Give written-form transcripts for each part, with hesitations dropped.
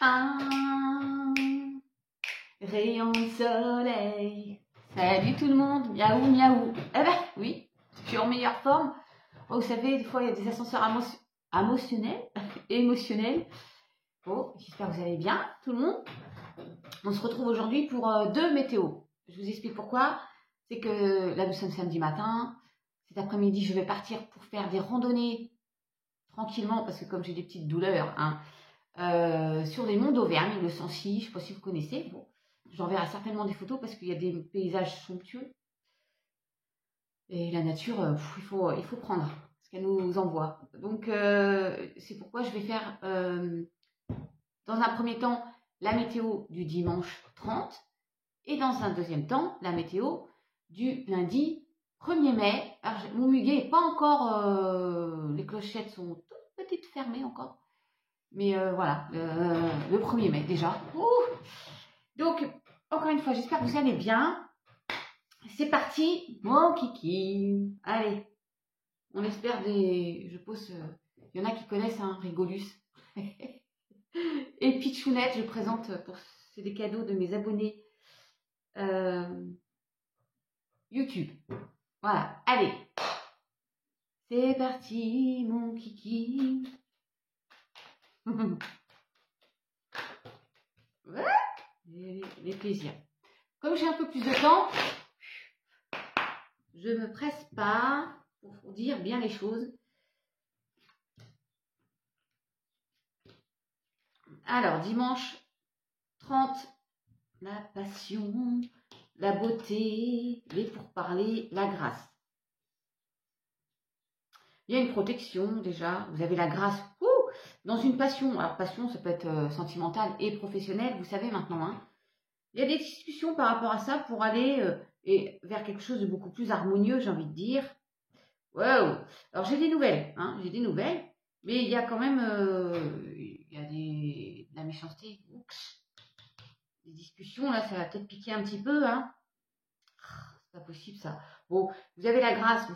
Un rayon de soleil. Salut tout le monde, miaou miaou. Eh ben oui, je suis en meilleure forme. Oh, vous savez, des fois il y a des ascenseurs émotionnels. Bon, j'espère que vous allez bien, tout le monde. On se retrouve aujourd'hui pour deux météos. Je vous explique pourquoi. C'est que là nous sommes samedi matin. Cet après-midi, je vais partir pour faire des randonnées tranquillement parce que comme j'ai des petites douleurs, sur les monts d'Auvergne, le Sancy, je ne sais pas si vous connaissez. Bon, j'enverrai certainement des photos parce qu'il y a des paysages somptueux. Et la nature, il faut prendre ce qu'elle nous envoie. Donc, c'est pourquoi je vais faire, dans un premier temps, la météo du dimanche 30 et dans un deuxième temps, la météo du lundi 1er mai. Alors, mon muguet n'est pas encore... les clochettes sont toutes petites fermées encore. Mais voilà, le 1er mai déjà. Ouh. Donc, encore une fois, j'espère que vous allez bien. C'est parti, mon kiki. Allez, on espère des... Je pose... Il y en a qui connaissent, Rigolus. Et Pichounette, je présente, c'est des cadeaux de mes abonnés YouTube. Voilà, allez. C'est parti, mon kiki. Les plaisirs. Comme j'ai un peu plus de temps, je ne me presse pas pour dire bien les choses. Alors, dimanche 30, la passion, la beauté, les pourparlers, la grâce. Il y a une protection déjà, vous avez la grâce dans une passion. Alors, passion, ça peut être sentimentale et professionnelle, vous savez maintenant. Il y a des discussions par rapport à ça pour aller vers quelque chose de beaucoup plus harmonieux, j'ai envie de dire. Wow. Alors, j'ai des nouvelles, mais il y a quand même il y a de la méchanceté. Oups. Des discussions, là, ça va peut-être piquer un petit peu. C'est pas possible, ça. Bon, vous avez la grâce,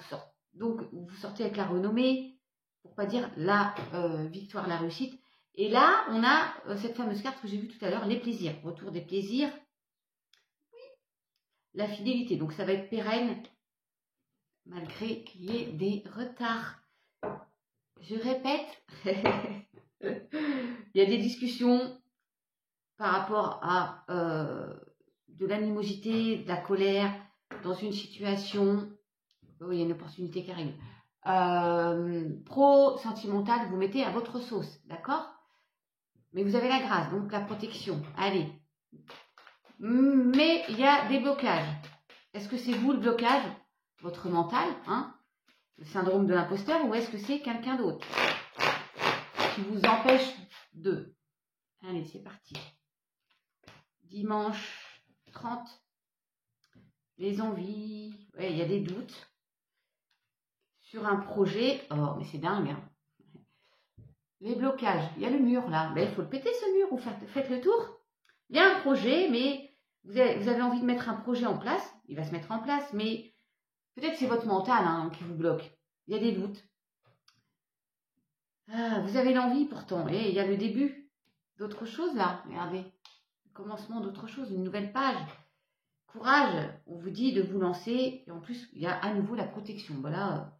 donc vous sortez avec la renommée, pour pas dire la victoire, la réussite. Et là, on a cette fameuse carte que j'ai vue tout à l'heure, les plaisirs. Retour des plaisirs. Oui. La fidélité. Donc, ça va être pérenne, malgré qu'il y ait des retards. Je répète, il y a des discussions par rapport à de l'animosité, de la colère, dans une situation, il y a une opportunité qui arrive, pro-sentimentale, vous mettez à votre sauce, d'accord? Mais vous avez la grâce, donc la protection, allez. Mais il y a des blocages. Est-ce que c'est vous le blocage, votre mental, le syndrome de l'imposteur, ou est-ce que c'est quelqu'un d'autre qui vous empêche de... Allez, c'est parti. Dimanche 30, les envies, ouais, il y a des doutes sur un projet. Oh, mais c'est dingue, Les blocages, il y a le mur là, il faut le péter ce mur, ou faites le tour. Il y a un projet, mais vous avez envie de mettre un projet en place, il va se mettre en place, mais peut-être c'est votre mental qui vous bloque. Il y a des doutes. Vous avez l'envie pourtant, et il y a le début d'autre chose là, regardez. Le commencement d'autre chose, une nouvelle page. Courage, on vous dit de vous lancer, et en plus, il y a à nouveau la protection. Voilà.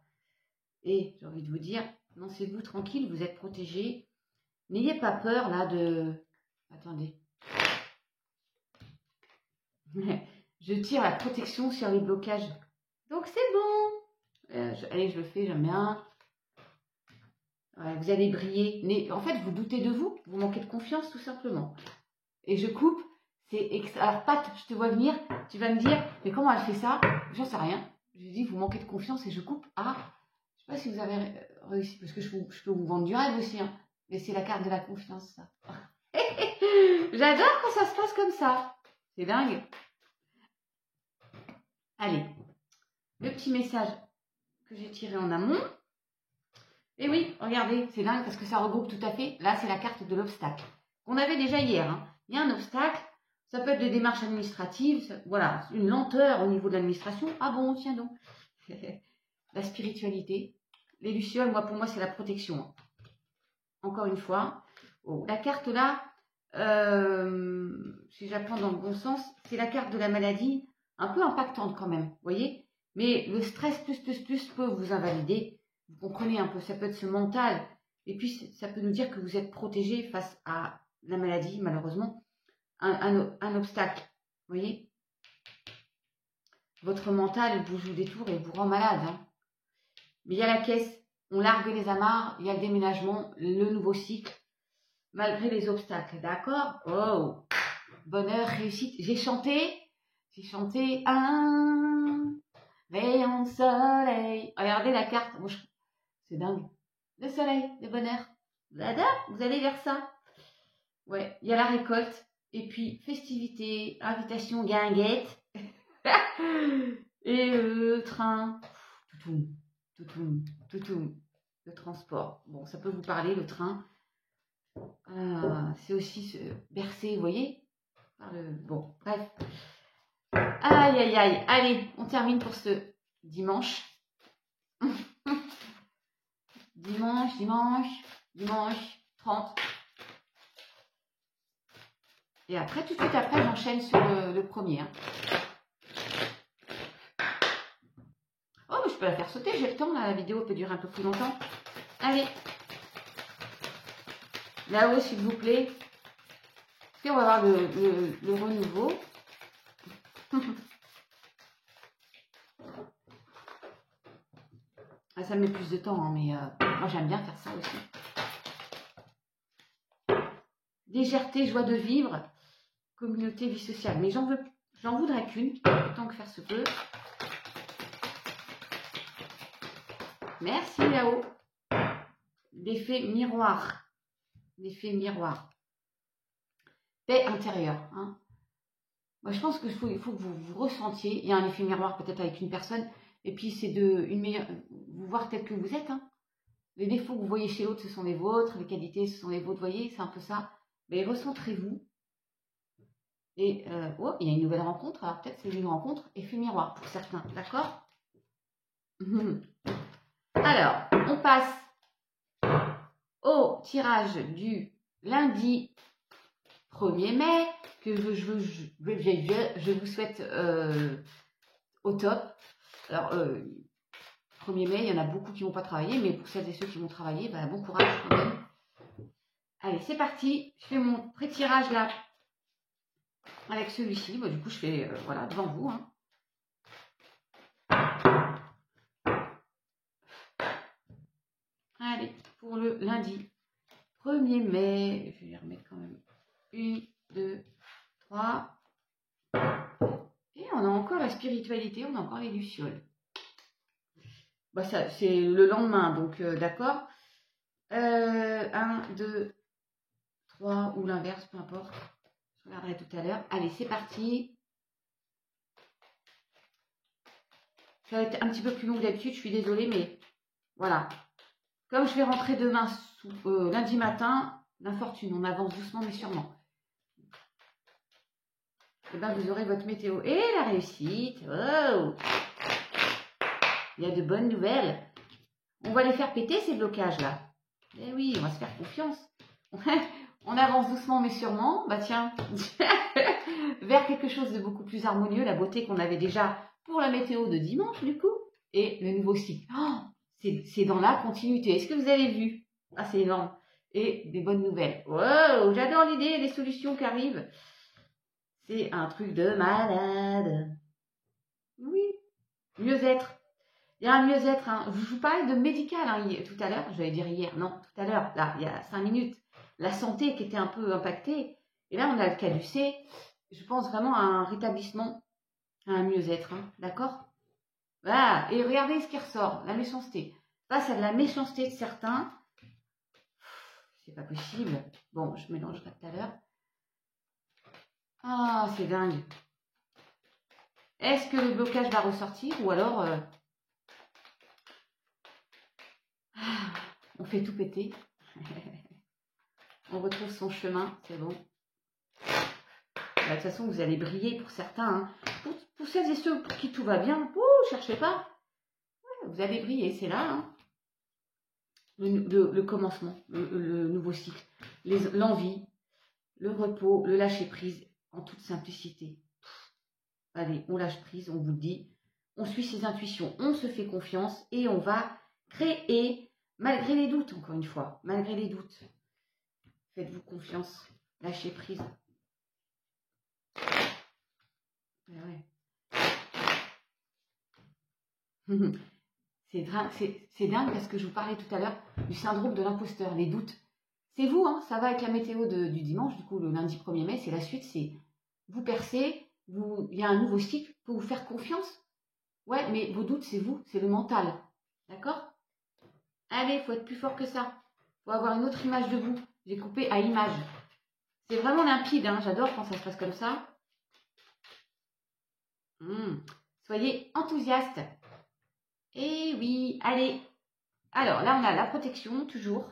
Et j'ai envie de vous dire, lancez-vous tranquille, vous êtes protégés. N'ayez pas peur là de... Attendez. Je tire la protection sur les blocages. Donc c'est bon. Allez, je le fais, j'aime bien. Ouais, vous allez briller. Mais en fait, vous doutez de vous. Vous manquez de confiance, tout simplement. Et je coupe. Alors, Pat, je te vois venir. Tu vas me dire, mais comment elle fait ça? J'en sais rien. Je lui dis, vous manquez de confiance et je coupe. Je ne sais pas si vous avez réussi. Parce que je peux vous vendre du rêve aussi. Mais c'est la carte de la confiance, ça. J'adore quand ça se passe comme ça. C'est dingue. Allez. Le petit message que j'ai tiré en amont. Et oui, regardez, c'est dingue parce que ça regroupe tout à fait. Là, c'est la carte de l'obstacle. On avait déjà hier. Il y a un obstacle. Ça peut être des démarches administratives. Voilà, une lenteur au niveau de l'administration. Ah bon, tiens donc. La spiritualité. Les lucioles, pour moi, c'est la protection. Encore une fois. Oh, la carte là, si j'apprends dans le bon sens, c'est la carte de la maladie, un peu impactante quand même, vous voyez. Mais le stress plus peut vous invalider. Vous comprenez un peu, ça peut être ce mental. Et puis, ça peut nous dire que vous êtes protégé face à la maladie, malheureusement. Un obstacle, vous voyez. Votre mental vous joue des tours et vous rend malade. Hein. Mais il y a la caisse, on largue les amarres, il y a le déménagement, le nouveau cycle, malgré les obstacles, d'accord? Oh, bonheur, réussite. J'ai chanté un rayon de soleil. Regardez la carte, c'est dingue. Le soleil, le bonheur. Vous allez vers ça. Ouais, il y a la récolte, et puis festivité, invitation guinguette, et train, toutoum, le transport. Bon, ça peut vous parler, le train. C'est aussi bercé, vous voyez par le... Bon, bref. Aïe, aïe, aïe. Allez, on termine pour ce dimanche. dimanche 30. Et après, tout de suite après, j'enchaîne sur le premier. Hein. Oh, mais je peux la faire sauter, j'ai le temps, là, la vidéo peut durer un peu plus longtemps. Allez. Là-haut, s'il vous plaît. Puis on va voir le renouveau. Ah, ça met plus de temps, hein, mais moi j'aime bien faire ça aussi. Légèreté, joie de vivre, communauté, vie sociale. Mais j'en voudrais qu'une, autant que faire se peut. Merci là-haut. L'effet miroir. L'effet miroir. Paix intérieure. Hein. Moi, je pense qu'il faut que vous ressentiez. Il y a un effet miroir peut-être avec une personne. Et puis, c'est vous voir tel que vous êtes. Hein. Les défauts que vous voyez chez l'autre, ce sont les vôtres. Les qualités, ce sont les vôtres. Vous voyez, c'est un peu ça. Mais recentrez-vous. Et, oh, il y a une nouvelle rencontre. Alors, peut-être c'est une rencontre. Effet miroir pour certains. D'accord? Alors, on passe au tirage du lundi 1er mai, que je vous souhaite au top. Alors, 1er mai, il y en a beaucoup qui ne vont pas travailler, mais pour celles et ceux qui vont travailler, bah, bon courage quand même. Allez, c'est parti. Je fais mon pré-tirage là, avec celui-ci. Bah, du coup, je fais, voilà, devant vous. Hein. Allez, pour le lundi 1er mai, je vais les remettre quand même. 1, 2, 3. Et on a encore la spiritualité, on a encore les lucioles. Bah ça, c'est le lendemain, donc d'accord. 1, 2, 3 ou l'inverse, peu importe. Je regarderai tout à l'heure. Allez, c'est parti. Ça va être un petit peu plus long que d'habitude, je suis désolée, mais voilà. Comme je vais rentrer demain, lundi matin, l'infortune, on avance doucement mais sûrement. Et bien, vous aurez votre météo. Et la réussite. Oh, il y a de bonnes nouvelles. On va les faire péter, ces blocages-là. Eh oui, on va se faire confiance. On avance doucement mais sûrement. Bah tiens, vers quelque chose de beaucoup plus harmonieux, la beauté qu'on avait déjà pour la météo de dimanche, du coup. Et le nouveau cycle. Oh, c'est dans la continuité. Est-ce que vous avez vu? Ah, c'est énorme. Et des bonnes nouvelles. Wow, j'adore l'idée, les solutions qui arrivent. C'est un truc de malade. Oui, mieux-être. Il y a un mieux-être. Hein. Je vous parlais de médical hein, tout à l'heure. J'allais dire hier. Non, tout à l'heure. Là, il y a 5 minutes. La santé qui était un peu impactée. Et là, on a le caducé. Je pense vraiment à un rétablissement, à un mieux-être. Hein. D'accord? Voilà. Et regardez ce qui ressort. La méchanceté. Face à de la méchanceté de certains. C'est pas possible. Bon, je mélangerai tout à l'heure. Ah, c'est dingue. Est-ce que le blocage va ressortir ou alors on fait tout péter? On retrouve son chemin, c'est bon. De toute façon, vous allez briller pour certains. Hein. Pour celles et ceux pour qui tout va bien, cherchez pas. Ouais, vous allez briller, c'est là. Hein. Le commencement, le nouveau cycle, l'envie. le repos, le lâcher-prise en toute simplicité. Allez, on lâche prise, on vous le dit. On suit ses intuitions, on se fait confiance et on va créer, malgré les doutes, encore une fois, malgré les doutes. Faites-vous confiance, lâchez prise. Ouais. C'est dingue parce que je vous parlais tout à l'heure du syndrome de l'imposteur, les doutes. C'est vous, hein, ça va avec la météo du dimanche, du coup le lundi 1er mai, c'est la suite, c'est vous percez, il y a un nouveau cycle, il faut vous faire confiance. Ouais, mais vos doutes, c'est vous, c'est le mental. D'accord? Allez, il faut être plus fort que ça. Il faut avoir une autre image de vous. J'ai coupé à image. C'est vraiment limpide, hein, j'adore quand ça se passe comme ça. Soyez enthousiaste. Eh oui, allez. Alors, là, on a la protection, toujours.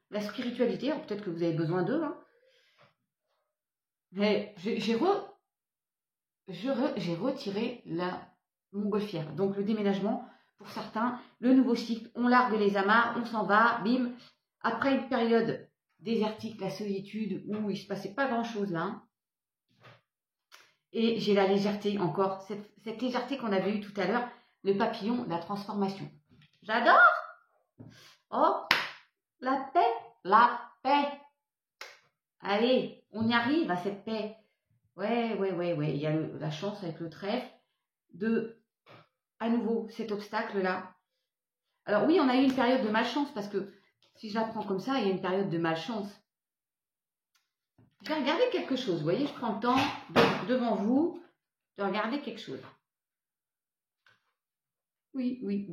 La spiritualité, peut-être que vous avez besoin d'eux. Hein. Mais j'ai retiré la montgolfière. Donc, le déménagement, pour certains, le nouveau cycle, on largue les amarres, on s'en va, bim. Après une période désertique, la solitude, où il ne se passait pas grand-chose là. Hein. Et j'ai la légèreté encore, cette légèreté qu'on avait eue tout à l'heure, le papillon, la transformation. J'adore! Oh, la paix, la paix. Allez, on y arrive à cette paix. Ouais. Il y a la chance avec le trèfle de, à nouveau, cet obstacle-là. Alors oui, on a eu une période de malchance parce que si je la prends comme ça, il y a une période de malchance. Je vais regarder quelque chose. Vous voyez, je prends le temps devant vous de regarder quelque chose. Oui. Oui.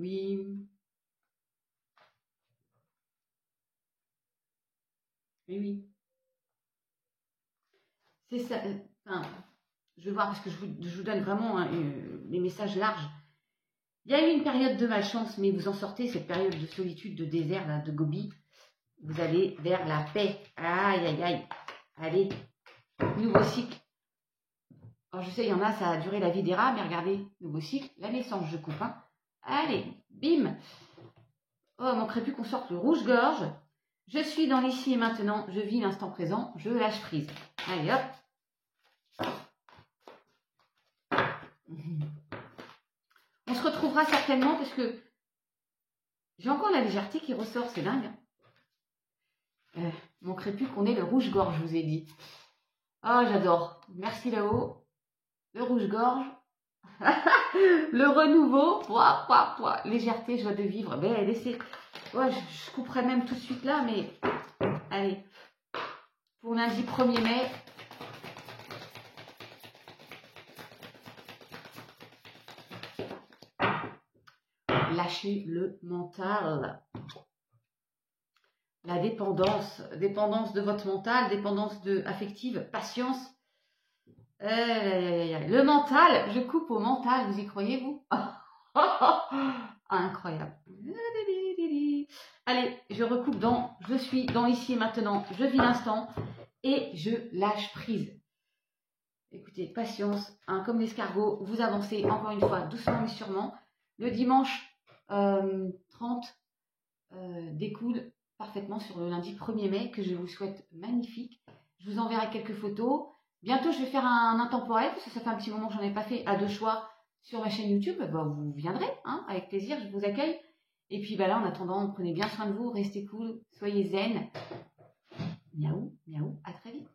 C'est ça. Enfin, je vais voir parce que je vous donne vraiment les messages larges. Il y a eu une période de malchance, mais vous en sortez, cette période de solitude, de désert, là, de Gobi. Vous allez vers la paix. Aïe. Allez, nouveau cycle. Alors je sais, il y en a, ça a duré la vie des rats, mais regardez, nouveau cycle, la naissance, je coupe. Hein. Allez, bim. Oh, manquerait plus qu'on sorte le rouge-gorge. Je suis dans l'ici et maintenant, je vis l'instant présent, je lâche prise. Allez, hop. On se retrouvera certainement parce que j'ai encore la légèreté qui ressort, c'est dingue. Manquerait plus qu'on ait le rouge-gorge, je vous ai dit. Oh, j'adore. Merci là-haut. Le rouge-gorge. Le renouveau. Légèreté, joie de vivre. Ben, laissez. Ouais, je couperai même tout de suite là, mais allez. Pour lundi 1er mai. Lâchez le mental. La dépendance de votre mental, dépendance affective, patience. Le mental, je coupe au mental, vous y croyez, vous? Incroyable. Allez, je recoupe je suis dans ici et maintenant, je vis l'instant et je lâche prise. Écoutez, patience, hein, comme l'escargot, vous avancez encore une fois, doucement mais sûrement. Le dimanche 30 découle parfaitement sur le lundi 1er mai, que je vous souhaite magnifique. Je vous enverrai quelques photos. Bientôt, je vais faire un intemporel, parce que ça fait un petit moment que j'en ai pas fait, à 2 choix sur ma chaîne YouTube. Bah, vous viendrez, hein, avec plaisir, je vous accueille. Et puis bah, là, en attendant, prenez bien soin de vous, restez cool, soyez zen. Miaou, à très vite.